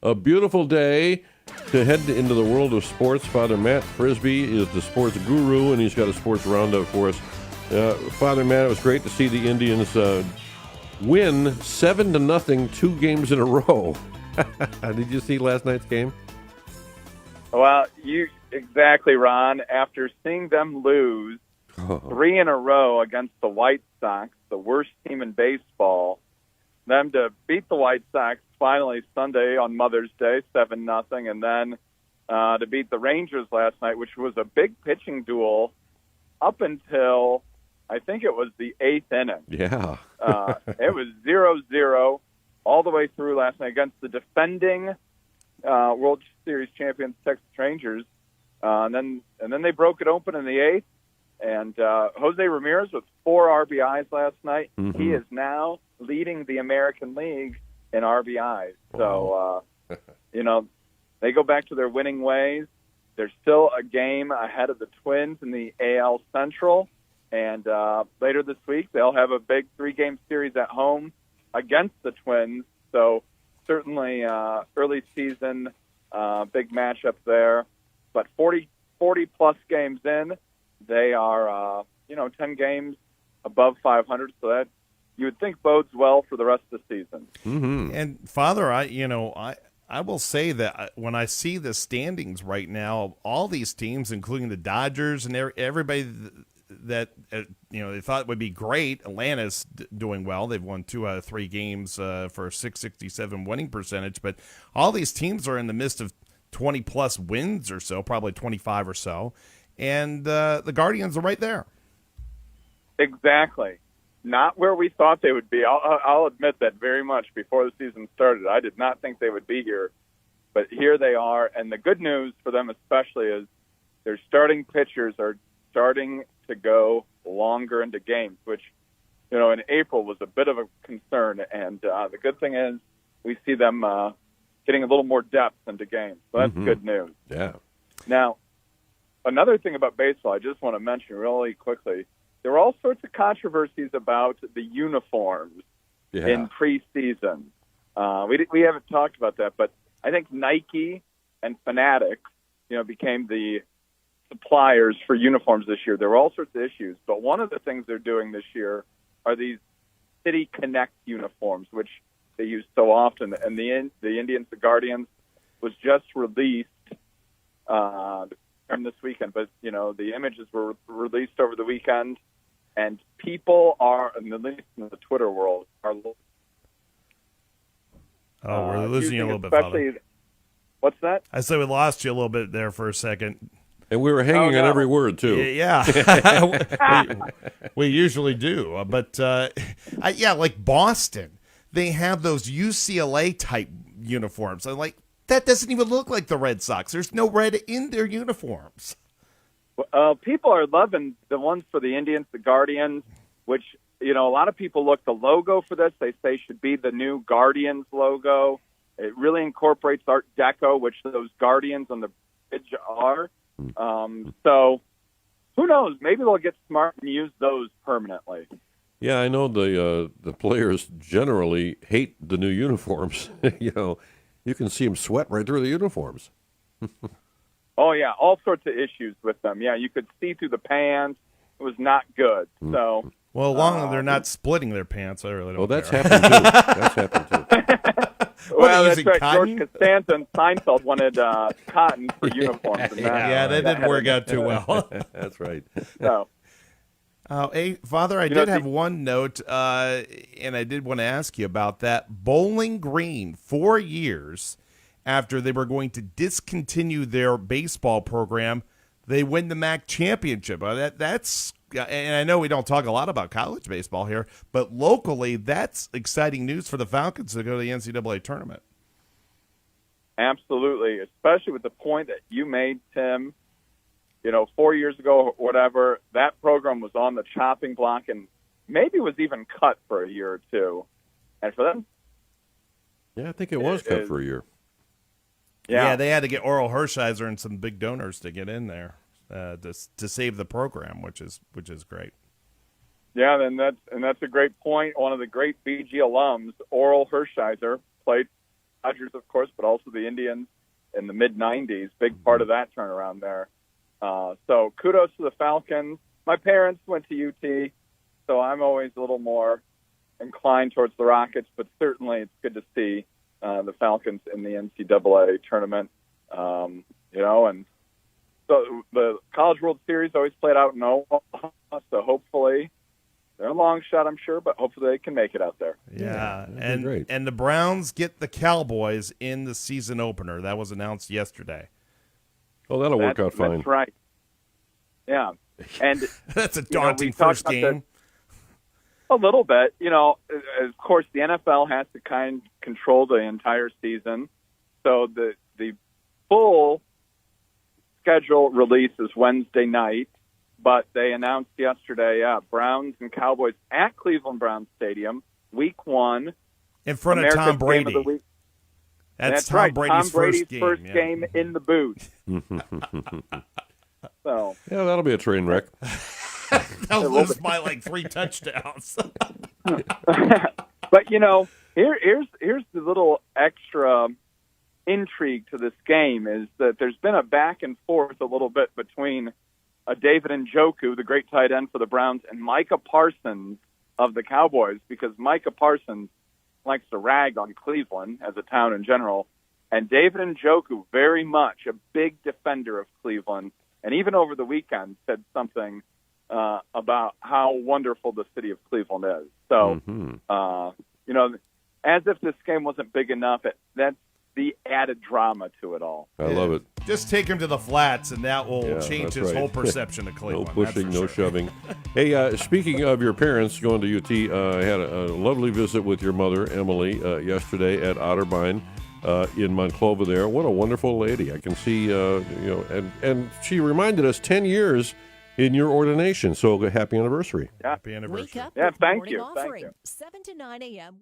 A beautiful day to head into the world of sports. Father Matt Frisbee is the sports guru, and he's got a sports roundup for us. Father Matt, it was great to see the Indians win 7-0 2 games in a row. Did you see last night's game? Well, exactly, Ron. After seeing them lose 3 in a row against the White Sox, the worst team in baseball, them to beat the White Sox finally Sunday on Mother's Day, 7-0, and then to beat the Rangers last night, which was a big pitching duel up until I think it was the 8th inning. Yeah. It was 0-0 all the way through last night against the defending World Series champions Texas Rangers. And then they broke it open in the 8th. And Jose Ramirez with 4 RBIs last night. Mm-hmm. He is now leading the American League in RBIs. Wow. So, they go back to their winning ways. There's still a game ahead of the Twins in the AL Central. And later this week, they'll have a big 3-game series at home against the Twins. So certainly early season, big matchup there. But 40-plus games in, they are, 10 games above 500. So that you would think bodes well for the rest of the season. Mm-hmm. And, Father, I will say that when I see the standings right now, all these teams, including the Dodgers and everybody that they thought would be great. Atlanta's doing well. They've won 2 out of 3 games for a 667 winning percentage. But all these teams are in the midst of 20-plus wins or so, probably 25 or so. And the Guardians are right there. Exactly. Not where we thought they would be. I'll admit that very much before the season started. I did not think they would be here. But here they are. And the good news for them especially is their starting pitchers are starting to go longer into games, which, in April was a bit of a concern. And the good thing is we see them getting a little more depth into games. So that's good news. Yeah. Now, another thing about baseball I just want to mention really quickly, there were all sorts of controversies about the uniforms in preseason. We haven't talked about that, but I think Nike and Fanatics, became the suppliers for uniforms this year. There were all sorts of issues, but one of the things they're doing this year are these City Connect uniforms, which they use so often. And the Indians, the Guardians, was just released this weekend, but the images were released over the weekend, and people are, at least in the Twitter world, are. We're losing you a little bit, Father. What's that? I said we lost you a little bit there for a second. And we were hanging on every word, too. Yeah. we usually do. But, like Boston, they have those UCLA-type uniforms. I'm like, that doesn't even look like the Red Sox. There's no red in their uniforms. People are loving the ones for the Indians, the Guardians, which, a lot of people look the logo for this. They say should be the new Guardians logo. It really incorporates Art Deco, which those Guardians on the bridge are. So who knows? Maybe they'll get smart and use those permanently. Yeah, I know the players generally hate the new uniforms. You can see them sweat right through the uniforms. Oh, yeah, all sorts of issues with them. Yeah, you could see through the pants. It was not good. So, well, long as they're not splitting their pants, I really don't that's care. happened too. That's happened too. Well, that's right. Cotton? George Costanza and Seinfeld wanted cotton for uniforms. And that didn't work out too well. That's right. So. Hey, Father, I did have one note, and I did want to ask you about that. Bowling Green, 4 years after they were going to discontinue their baseball program, they win the MAC championship. That's, and I know we don't talk a lot about college baseball here, but locally, that's exciting news for the Falcons to go to the NCAA tournament. Absolutely, especially with the point that you made, Tim. 4 years ago or whatever, that program was on the chopping block and maybe was even cut for a year or two. And for them... Yeah, I think it was cut for a year. Yeah, they had to get Oral Hershiser and some big donors to get in there to save the program, which is great. Yeah, and that's a great point. One of the great BG alums, Oral Hershiser, played Dodgers, of course, but also the Indians in the mid-'90s. Big part of that turnaround there. So kudos to the Falcons. My parents went to UT, so I'm always a little more inclined towards the Rockets, but certainly it's good to see the Falcons in the NCAA tournament. And so the College World Series always played out in Omaha, so hopefully they're a long shot, I'm sure, but hopefully they can make it out there. Yeah, and the Browns get the Cowboys in the season opener. That was announced yesterday. Oh, that'll work out fine. That's right. Yeah. And that's a daunting first game. A little bit. Of course, the NFL has to control the entire season. So the full schedule release is Wednesday night, but they announced yesterday, Browns and Cowboys at Cleveland Browns Stadium, Week 1. In front America's of Tom Brady. Game of the week. That's Tom right. Brady's Tom Brady's first game in the booth. So yeah, that'll be a train wreck. They'll lose by like 3 touchdowns. But here's the little extra intrigue to this game is that there's been a back and forth a little bit between David Njoku, the great tight end for the Browns, and Micah Parsons of the Cowboys, because Micah Parsons likes to rag on Cleveland as a town in general, and David Njoku, very much a big defender of Cleveland, and even over the weekend said something about how wonderful the city of Cleveland is. So, as if this game wasn't big enough, that's the added drama to it all. I love it. Just take him to the flats, and that will change his whole perception of Cleveland. No pushing, no shoving. Hey, speaking of your parents going to UT, I had a lovely visit with your mother, Emily, yesterday at Otterbein in Monclova there. What a wonderful lady. I can see, and she reminded us 10 years in your ordination. So happy anniversary. Yeah. Happy anniversary. Wake up yeah, with thank morning you. offering, Thank you. 7 to 9 a.m.